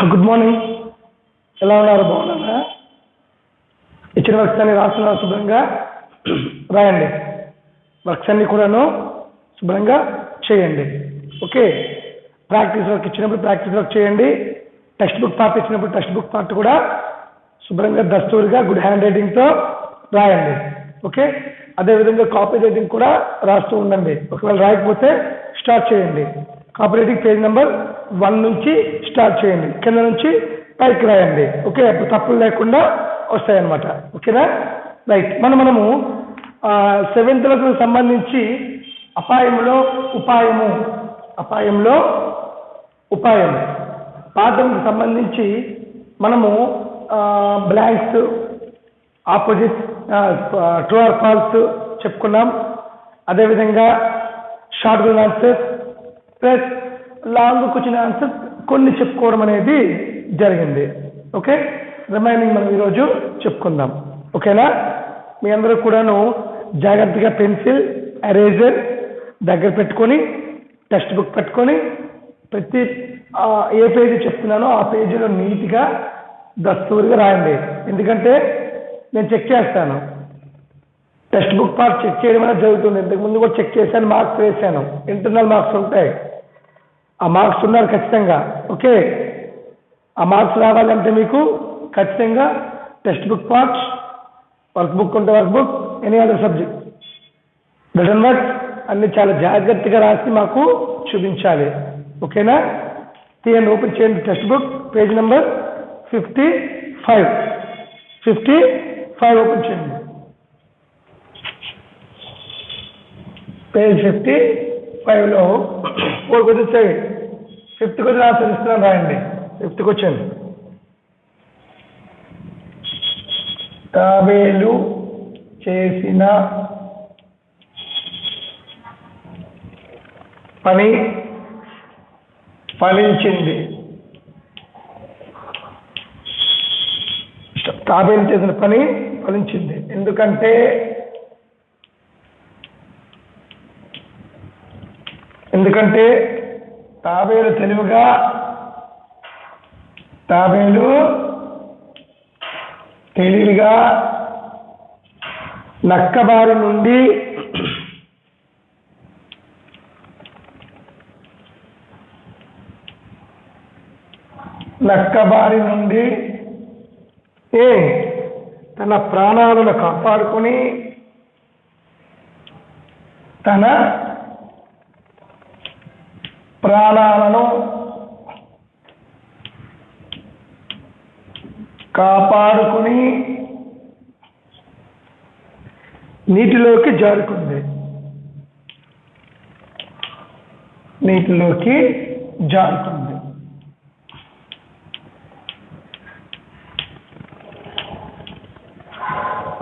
Good morning. ఎలా ఉన్నారు? బాగున్నారా? ఇచ్చిన వర్క్స్ అన్ని రాస్తున్నారు, శుభ్రంగా రాయండి. వర్క్స్ అన్ని కూడాను శుభ్రంగా చేయండి. ఓకే, ప్రాక్టీస్ వర్క్ ఇచ్చినప్పుడు ప్రాక్టీస్ వర్క్ చేయండి. టెక్స్ట్ బుక్ పార్ట్ ఇచ్చినప్పుడు టెక్స్ట్ బుక్ పార్ట్ కూడా శుభ్రంగా దస్తూరిగా గుడ్ హ్యాండ్ రైటింగ్తో రాయండి. ఓకే, అదేవిధంగా కాపీ రైటింగ్ కూడా రాస్తూ ఉండండి. ఒకవేళ రాయకపోతే స్టార్ట్ చేయండి. కాపీ రైటింగ్ పేజ్ నెంబర్ 1 నుంచి స్టార్ట్ చేయండి, కింద నుంచి పైకి రాయండి. ఓకే, అప్పుడు తప్పులు లేకుండా వస్తాయన్నమాట. ఓకేనా? రైట్. మనము 7th లెసన్ సంబంధించి అపాయంలో ఉపాయం పాఠంకి సంబంధించి మనము blanks, opposite, true or false చెప్పుకున్నాం. అదేవిధంగా short question answers plus long question answers కొన్ని చెప్పుకోవడం అనేది జరిగింది. ఓకే, రిమైనింగ్ మనం ఈరోజు చెప్పుకుందాం. ఓకేనా? మీ అందరూ కూడాను జాగ్రత్తగా పెన్సిల్, ఎరేజర్ దగ్గర పెట్టుకొని, టెక్స్ట్ బుక్ పెట్టుకొని, ప్రతి ఏ పేజీ చెప్తున్నానో ఆ పేజీలో నీట్గా దస్తూరిగా రాయండి. ఎందుకంటే నేను చెక్ చేస్తాను, టెక్స్ట్ బుక్ పార్ట్ చెక్ చేయడం అనేది జరుగుతుంది. ఇంతకుముందు కూడా చెక్ చేశాను, మార్క్స్ వేశాను. ఇంటర్నల్ మార్క్స్ ఉంటాయి, ఆ మార్క్స్ ఉన్నారు ఖచ్చితంగా. ఓకే, ఆ మార్క్స్ రావాలంటే మీకు ఖచ్చితంగా textbook parts, workbook ఉంటే workbook, any other subject, return works అన్ని చాలా జాగ్రత్తగా రాసి మాకు చూపించాలి. ఓకేనా? తీయండి, ఓపెన్ చేయండి text book, page number 55 open చేయండి. పేజ్ 55లో 4 క్వశ్చన్స్ చేయండి. 5th క్వశ్చన్ ఆన్సర్ ఇస్తున్నాను, రాయండి. 5th క్వశ్చన్, తాబేలు చేసిన పని ఫలించింది. తాబేలు చేసిన పని ఫలించింది. ఎందుకంటే తాబేలు తెలివిగా నక్కబారి నుండి తన ప్రాణాలను కాపాడుకొని నీటిలోకి జారుకుంది.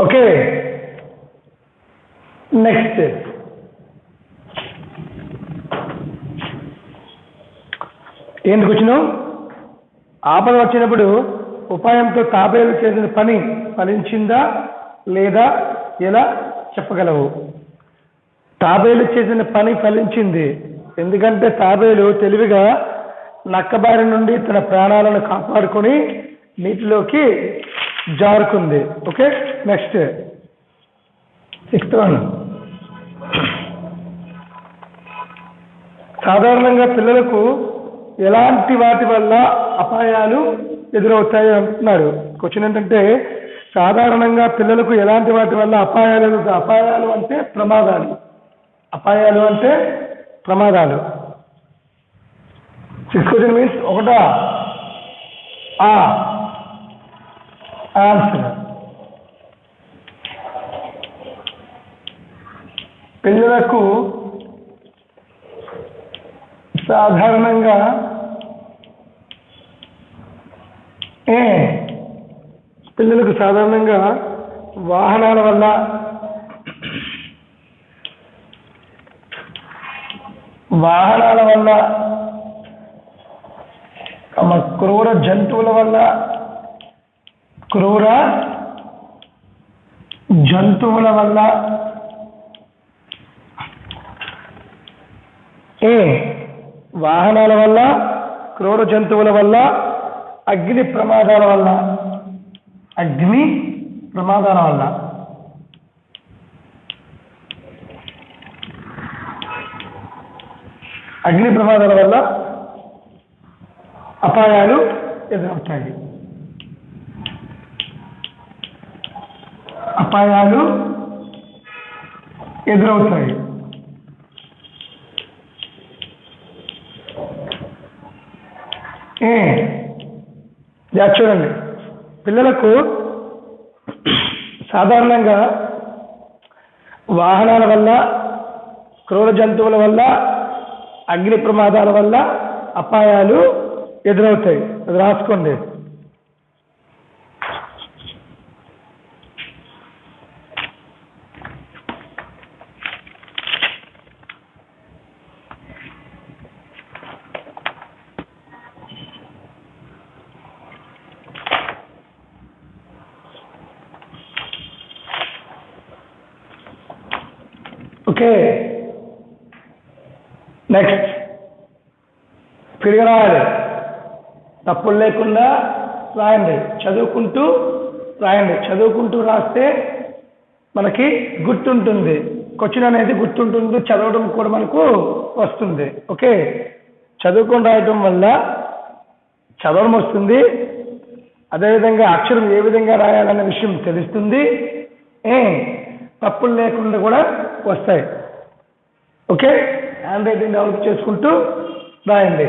ఓకే, నెక్స్ట్ ఎందుకు వచ్చినావు? ఆపద వచ్చినప్పుడు ఉపాయంతో తాబేలు చేసిన పని ఫలించిందా లేదా ఎలా చెప్పగలవు? తాబేలు చేసిన పని ఫలించింది, ఎందుకంటే తాబేలు తెలివిగా నక్కబారి నుండి తన ప్రాణాలను కాపాడుకొని నీటిలోకి జారుకుంది. Okay, next 6th one. సాధారణంగా పిల్లలకు ఎలాంటి వాటి వల్ల అపాయాలు ఎదురవుతాయి అంటున్నాడు. క్వశ్చన్ ఏంటంటే, సాధారణంగా పిల్లలకు ఎలాంటి వాటి వల్ల అపాయాలు అంటే ప్రమాదాలు. 6th క్వశ్చన్ మీన్స్ ఒకటా ఆన్సర్. పిల్లలకు సాధారణంగా వాహనాల వల్ల, క్రూర జంతువుల వల్ల వాహనాల వల్ల, క్రూర జంతువుల వల్ల, అగ్ని ప్రమాదాల వల్ల, అగ్ని ప్రమాదాల వల్ల, అగ్ని ప్రమాదాల వల్ల అపాయాలు ఎదురవుతాయి. అపాయాలు ఎదురవుతాయి. చూడండి, పిల్లలకు సాధారణంగా వాహనాల వల్ల, క్రూర జంతువుల వల్ల, అగ్ని ప్రమాదాల వల్ల అపాయాలు ఎదురవుతాయి. అది రాసుకోండి. ఓకే, నెక్స్ట్ ఫిరిగా రాయాలి. తప్పులు లేకుండా రాయండి, చదువుకుంటూ రాయండి. చదువుకుంటూ రాస్తే మనకి గుర్తుంటుంది, క్వశ్చన్ అనేది గుర్తుంటుంది, చదవడం కూడా మనకు వస్తుంది. ఓకే, చదువుకొని రాయడం వల్ల చదవడం వస్తుంది, అదేవిధంగా అక్షరం ఏ విధంగా రాయాలన్న విషయం తెలుస్తుంది, తప్పులు లేకుండా కూడా వస్తాయి. ఓకే, హ్యాండ్ రైటింగ్ డెవలప్ చేసుకుంటూ రాయండి.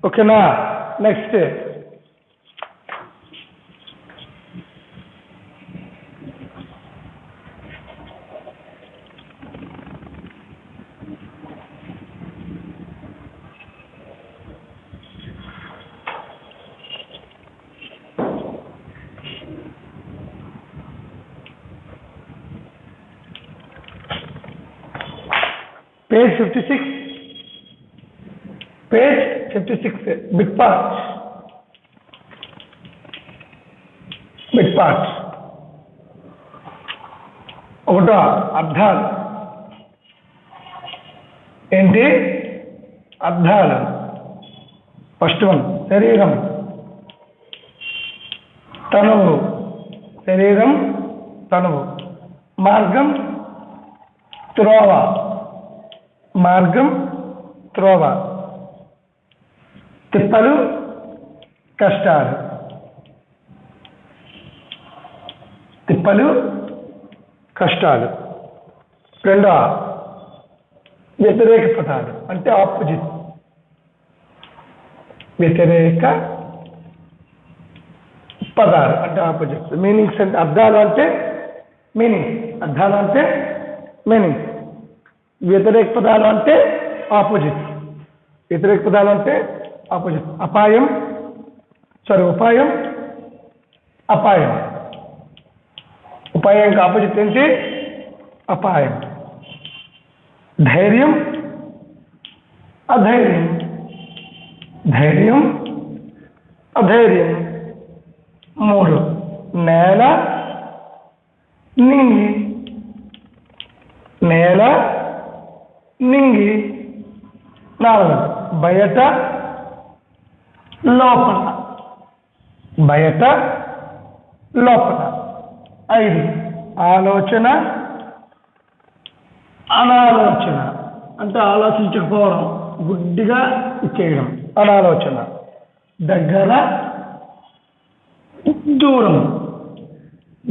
ఓకేనా? Next page 56, page 56, bit parts. Bit parts ఒకటో అర్థాలు. ఏంటి అర్థాలు? ఫస్ట్ వన్ శరీరం, తనువు. శరీరం, తనువు. మార్గం, త్రోవ. మార్గం, త్రోవ. తిప్పలు, కష్టాలు. తిప్పలు, కష్టాలు. రెండవ వ్యతిరేక పదాలు అంటే ఆపోజిట్. వ్యతిరేక పదాలు అంటే ఆపోజిట్. మీనింగ్స్ అంటే అర్థాలు అంటే మీనింగ్స్. అర్థాలు అంటే మీనింగ్స్. వ్యతిరేక పదాలు అంటే ఆపోజిట్. వ్యతిరేక పదాలు అంటే ఆపోజిట్. అపాయం, ఉపాయం, అపాయం. ఉపాయంకి ఆపోజిట్ ఏంటి? అపాయం. ధైర్యం, అధైర్యం. ధైర్యం, అధైర్యం. 3 నేల, నింగి. నేల, నింగి. 4 బయట, లోపల. బయట, లోపల. 5 ఆలోచన, అనాలోచన. అంటే ఆలోచించకపోవడం, గుడ్డిగా ఇచ్చేయడం, అనాలోచన. దగ్గర, దూరం.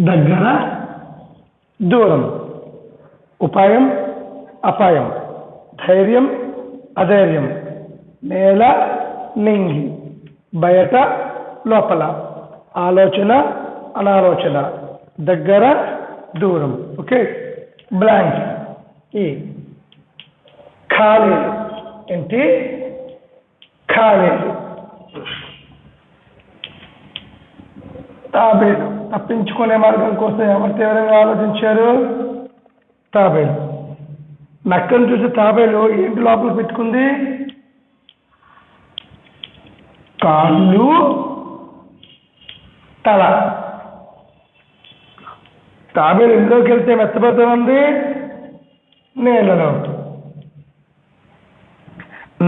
దగ్గర, దూరం. ఉపాయం, అపాయం. ధైర్యం, అధైర్యం. నేల, నింగి. బయట, లోపల. ఆలోచన, అనాలోచన. దగ్గర, దూరం. Okay, blank. ఈ ఖాళీ ఏంటి? ఖాళీలు. తాబేలు. తప్పించుకునే మార్గం కోసం ఎవరు తీవ్రంగా ఆలోచించారు? తాబేలు. నక్కను చూసి తాబేలు ఏంటి లోపల పెట్టుకుంది? కాళ్ళు, తల. తాబేలు ఇంట్లోకి వెళ్తే మెత్తబడుతుంది, నీళ్ళలో.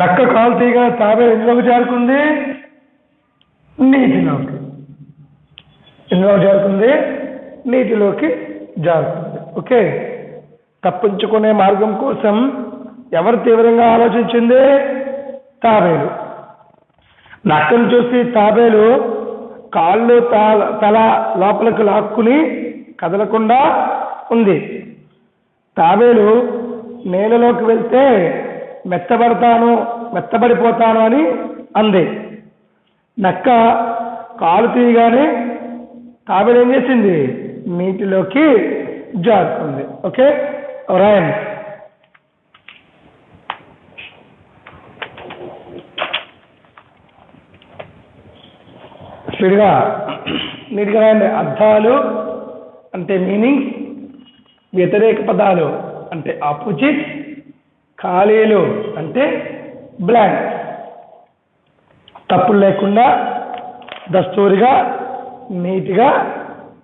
నక్క కాలు తీయగా తాబేలు ఇంట్లోకి చేరుకుంది, నీటిలోకి. ఇందులో జారుతుంది, నీటిలోకి జారుతుంది. ఓకే, తప్పించుకునే మార్గం కోసం ఎవరు తీవ్రంగా ఆలోచించింది? తాబేలు. నక్కను చూసి తాబేలు కాళ్ళు తల లోపలికి లాక్కుని కదలకుండా ఉంది. తాబేలు నేలలోకి వెళ్తే మెత్తబడిపోతాను అని అంది. నక్క కాలు తీయగానే తాబేలు ఏం చేసింది? నీటిలోకి జారుకుంది. ఓకే, రాయండి. స్పీడ్గా నీట్గా రాయండి. అర్థాలు అంటే మీనింగ్స్, వ్యతిరేక పదాలు అంటే ఆపోజిట్, ఖాళీలు అంటే బ్లాంక్. తప్పులు లేకుండా దస్తూరిగా నీట్గా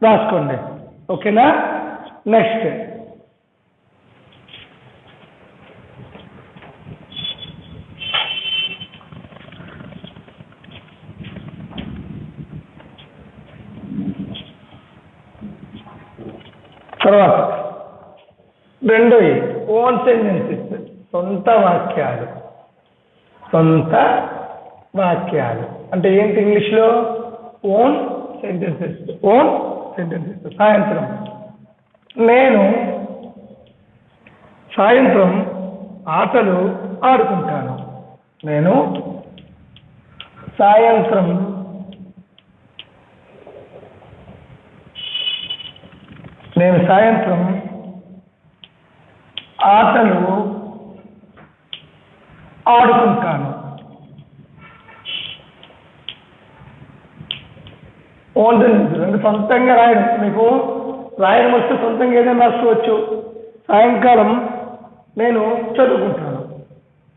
రాసుకోండి. ఓకేనా? నెక్స్ట్ తర్వాత రెండోది ఓన్ సెంటెన్సెస్, సొంత వాక్యాలు. సొంత వాక్యాలు అంటే ఏంటి ఇంగ్లీష్లో? Own sentences. Own sentences. సాయంత్రం నేను సాయంత్రం ఆటలు ఆడుకుంటాను. నేను సాయంత్రం ఆటలు ఆడుకుంటాను. ఓన్ సెంటెన్స్ అంటే సొంతంగా రాయడం. మీకు రాయడం వస్తే సొంతంగా ఏదైనా రాసుకోవచ్చు. సాయంకాలం నేను చదువుకుంటాను.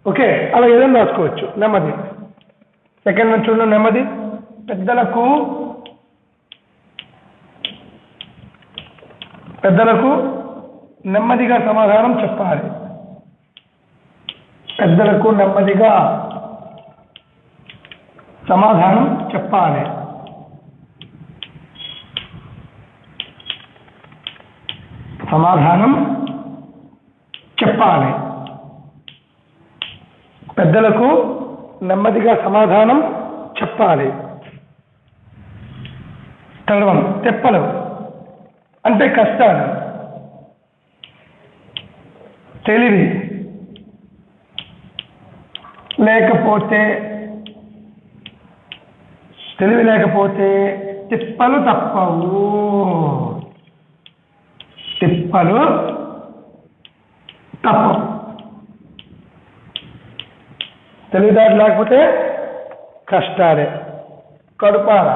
ఓకే, అలా ఏదైనా రాసుకోవచ్చు. నెమ్మది. సెకండ్ నుంచి చూడండి. నెమ్మది. పెద్దలకు నెమ్మదిగా సమాధానం చెప్పాలి. పెద్దలకు నెమ్మదిగా సమాధానం చెప్పాలి. సమాధానం చెప్పాలి. పెద్దలకు నెమ్మదిగా సమాధానం చెప్పాలి. తడవం. తెప్పలు అంటే కష్టాలు. తెలివి లేకపోతే తిప్పలు తప్పవు. తిప్పలు తప్పవు. తెలివిదారు లేకపోతే కష్టాలే. కడుపార.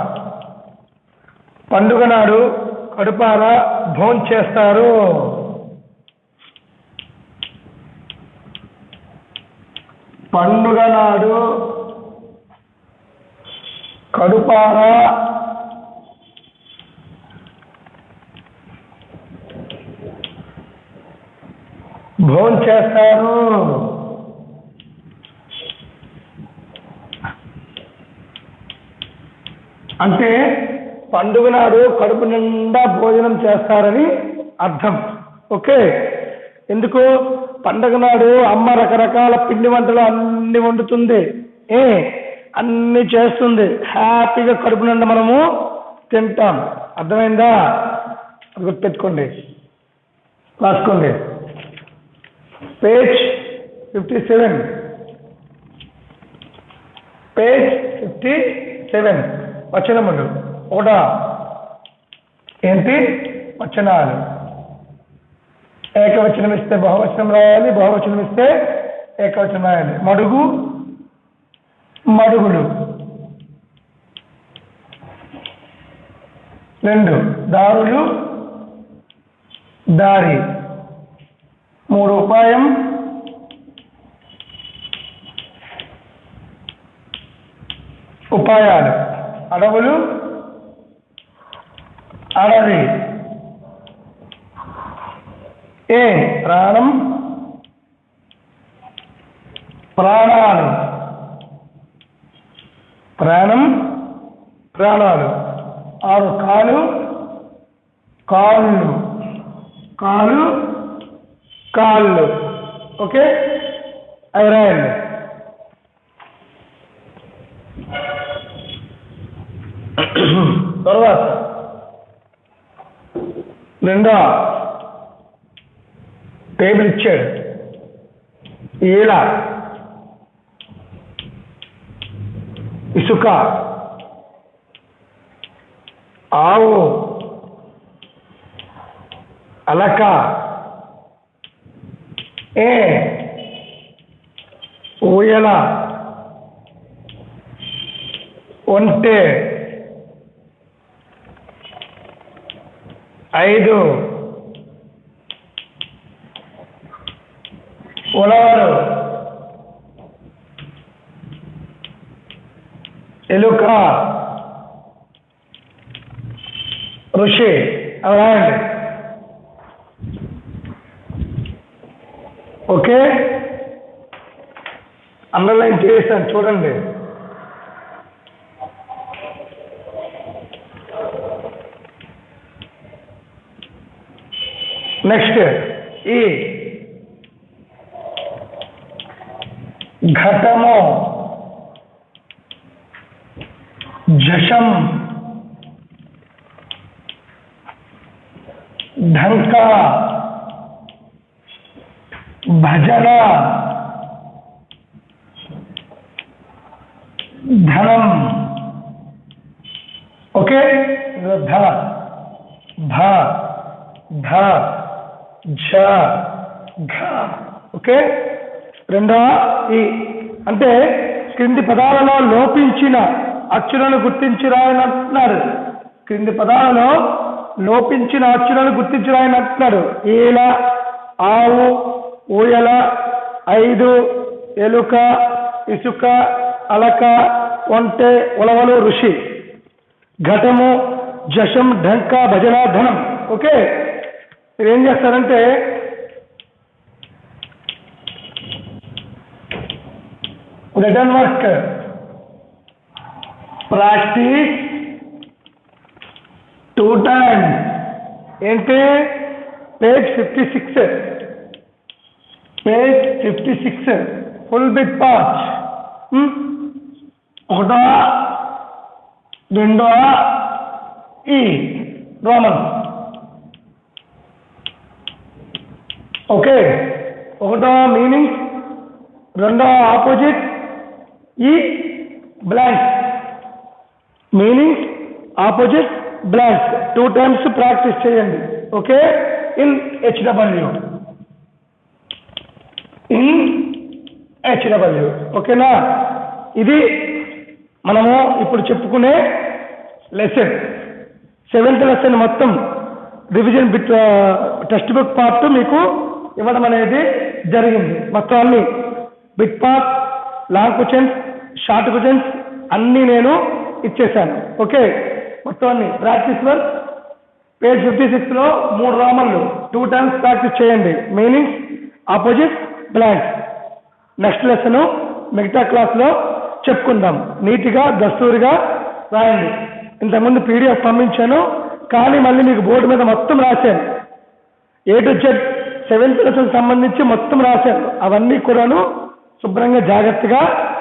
పండుగ నాడు కడుపార భోంచేస్తారు. పండుగ నాడు కడుపార భోంచేస్తారు. అంటే పండుగ నాడు కడుపు నిండా భోజనం చేస్తారని అర్థం. ఓకే, ఎందుకు? పండుగ నాడు అమ్మ రకరకాల పిండి వంటలు అన్ని వండుతుంది, అన్ని చేస్తుంది. హ్యాపీగా కడుపు నిండా మనము తింటాం. అర్థమైందా? గుర్తుపెట్టుకోండి, రాసుకోండి. పేజ్ 57. పేజ్ 57 వచనములు. ఒకటా ఏంటి? వచనాలు. ఏకవచనం ఇస్తే బహువచనం రాయాలి, బహువచనం ఇస్తే ఏకవచనం రాయాలి. మడుగు, మడుగులు. 2 దారులు, దారి. 3 ఉపాయం, ఉపాయాలు. అడవులు, అడవి. ప్రాణం, ప్రాణాలు. ప్రాణం, ప్రాణాలు. 6 కాలు, కాళ్ళు, కాలు, కాళ్ళు. ఓకే, అవి రాయండి. తర్వాత రెండో టేబుల్ ఇచ్చాడు. ఈల, ఇసుక, ఆవు, అలక, ఊయల, ఒంటె, 5 ఉలవలు, ఎలుక, ఋషి. అవి రాయండి. ఓకే, అండర్లైన్ చేస్తాను చూడండి. నెక్స్ట్ ఈ ఘటము, జషం, ఢంక, భజన, ధనం. ఓకే, ధ, భ, ధ, ఝ, ఘ. ఓకే, రెండవ ఈ అంటే క్రింది పదాలలో లోపించిన అచ్చులను గుర్తించి రాయని అంటున్నారు. క్రింది పదాలలో లోపించిన అచ్చులను గుర్తించి రాయని అంటున్నాడు. ఈల, ఆవు, ఊయల, 5 ఎలుక, ఇసుక, అలక, ఒంటె, ఉలవలు, ఋషి. ఘటము, జషం, ఢంక, భజన, ధనం. ఓకే, మీరు ఏం చేస్తారంటే రిటర్న్ వర్క్ ప్రాక్టీస్ 2 times. ఏంటి? Page 56, page 56 full bit parts. 1, 2 ఈ రోమన్. ఓకే, 1వ మీనింగ్, 2వ ఆపోజిట్, ఈ blank. Meaning, opposite, blank 2 times practice చేయండి. Okay, in HW, in HW. ఓకేనా? ఇది మనము ఇప్పుడు చెప్పుకునే లెసన్. 7th లెసన్ మొత్తం revision bit textbook part మీకు ఇవ్వడం అనేది జరిగింది. మొత్తం అన్ని bit part, long questions, short questions అన్నీ నేను ఇచ్చేసాను. ఓకే, మొత్తం అన్ని ప్రాక్టీస్ వర్క్. పేజ్ 56లో 3 రోమన్లు 2 times ప్రాక్టీస్ చేయండి. Meanings, opposite, blank. Next lesson మిగతా క్లాస్లో చెప్పుకుందాం. నీట్గా దస్తూరిగా రాయండి. ఇంతకుముందు PDF పంపించాను, కానీ మళ్ళీ మీకు బోర్డు మీద మొత్తం రాశాను. A to Z 7th lesson సంబంధించి మొత్తం రాశాను. అవన్నీ కూడాను శుభ్రంగా జాగ్రత్తగా